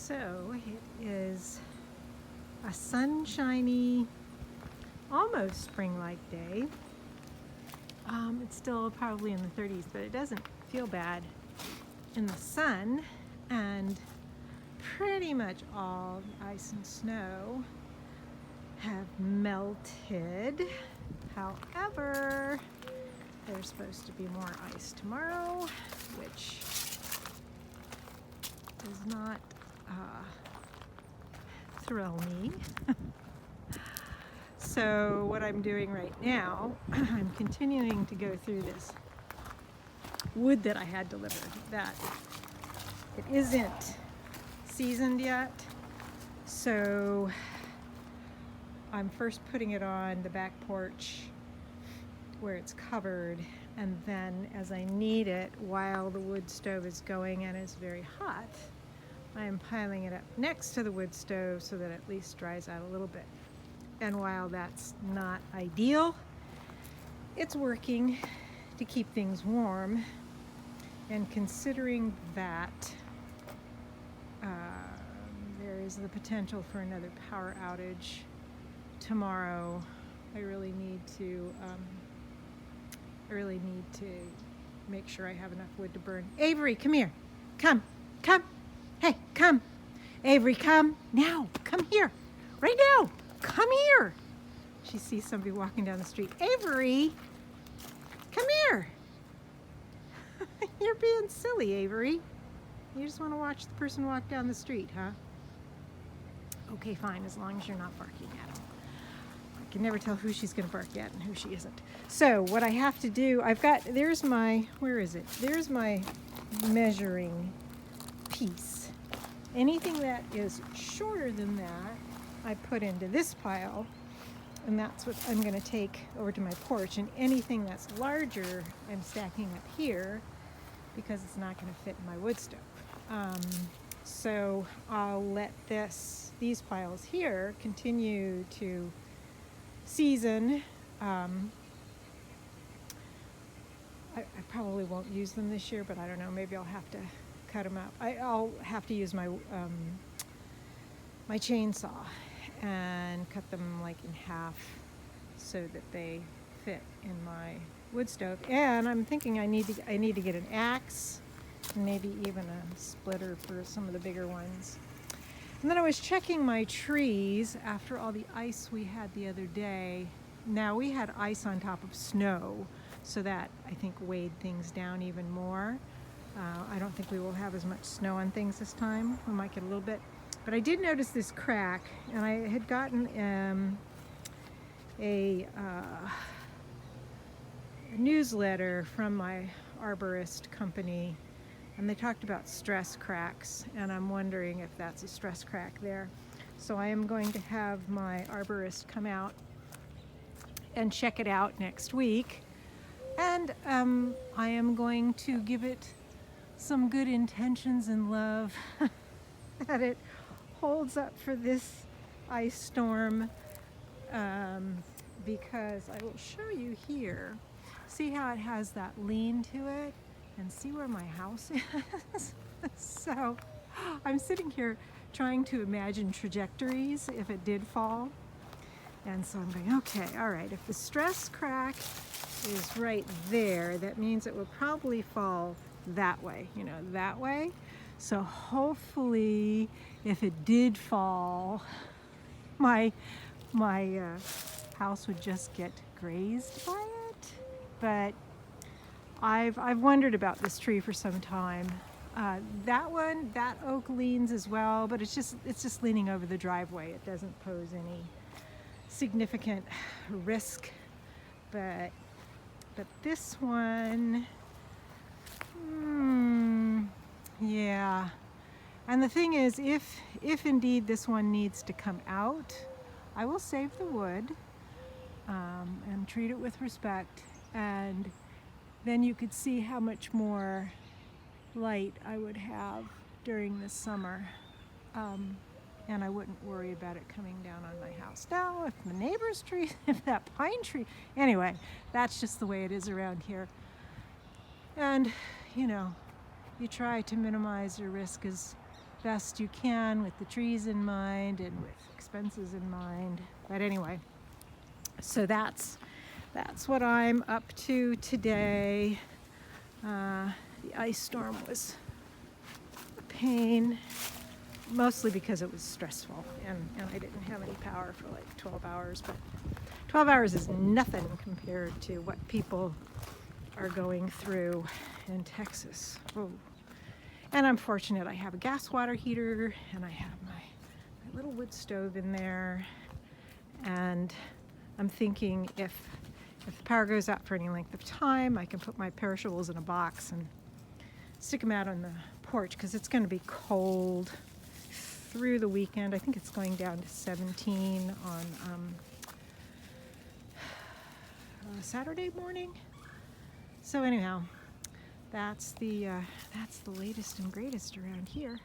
So it is a sunshiny, almost spring-like day. It's still probably in the 30s, but it doesn't feel bad in the sun, and pretty much all the ice and snow have melted. However, there's supposed to be more ice tomorrow, which does not thrill me. So what I'm doing right now, I'm continuing to go through this wood that I had delivered that it isn't seasoned yet. So I'm first putting it on the back porch where it's covered, and then as I need it while the wood stove is going and is very hot, I am piling it up next to the wood stove so that it at least dries out a little bit. And while that's not ideal, it's working to keep things warm. And considering that there is the potential for another power outage tomorrow, I really need to make sure I have enough wood to burn. Avery, come here. Come. Hey, come. Avery, come now. Come here. Right now. Come here. She sees somebody walking down the street. Avery, come here. You're being silly, Avery. You just want to watch the person walk down the street, huh? Okay, fine, as long as you're not barking at them. I can never tell who she's going to bark at and who she isn't. So what I have to do, there's my measuring piece. Anything that is shorter than that, I put into this pile, and that's what I'm going to take over to my porch. And anything that's larger, I'm stacking up here because it's not going to fit in my wood stove. So I'll let these piles here continue to season. I probably won't use them this year, but I don't know. Maybe I'll have to cut them up. I'll have to use my my chainsaw and cut them like in half so that they fit in my wood stove. And I'm thinking I need to get an axe, maybe even a splitter for some of the bigger ones. And then I was checking my trees after all the ice we had the other day. Now we had ice on top of snow, so that I think weighed things down even more. I don't think we will have as much snow on things this time. We might get a little bit. But I did notice this crack, and I had gotten a newsletter from my arborist company, and they talked about stress cracks, and I'm wondering if that's a stress crack there. So I am going to have my arborist come out and check it out next week, and I am going to give it some good intentions and love that it holds up for this ice storm, because I will show you here. See how it has that lean to it, and see where my house is. So I'm sitting here trying to imagine trajectories if it did fall, and so I'm going, okay, all right, if the stress crack is right there, that means it will probably fall that way, that way. So hopefully, if it did fall, my house would just get grazed by it. But I've wondered about this tree for some time. That oak leans as well, but it's just leaning over the driveway. It doesn't pose any significant risk. But this one, yeah. And the thing is, if indeed this one needs to come out, I will save the wood and treat it with respect, and then you could see how much more light I would have during the summer, and I wouldn't worry about it coming down on my house. Now, if the neighbor's tree, if that pine tree, anyway, that's just the way it is around here. And, you try to minimize your risk as best you can with the trees in mind and with expenses in mind. But anyway, so that's what I'm up to today. The ice storm was a pain, mostly because it was stressful and I didn't have any power for like 12 hours, but 12 hours is nothing compared to what people are going through in Texas. Oh. And I'm fortunate I have a gas water heater and I have my little wood stove in there, and I'm thinking if the power goes out for any length of time, I can put my perishables in a box and stick them out on the porch, because it's going to be cold through the weekend. I think it's going down to 17 on Saturday morning. So anyhow, that's the latest and greatest around here.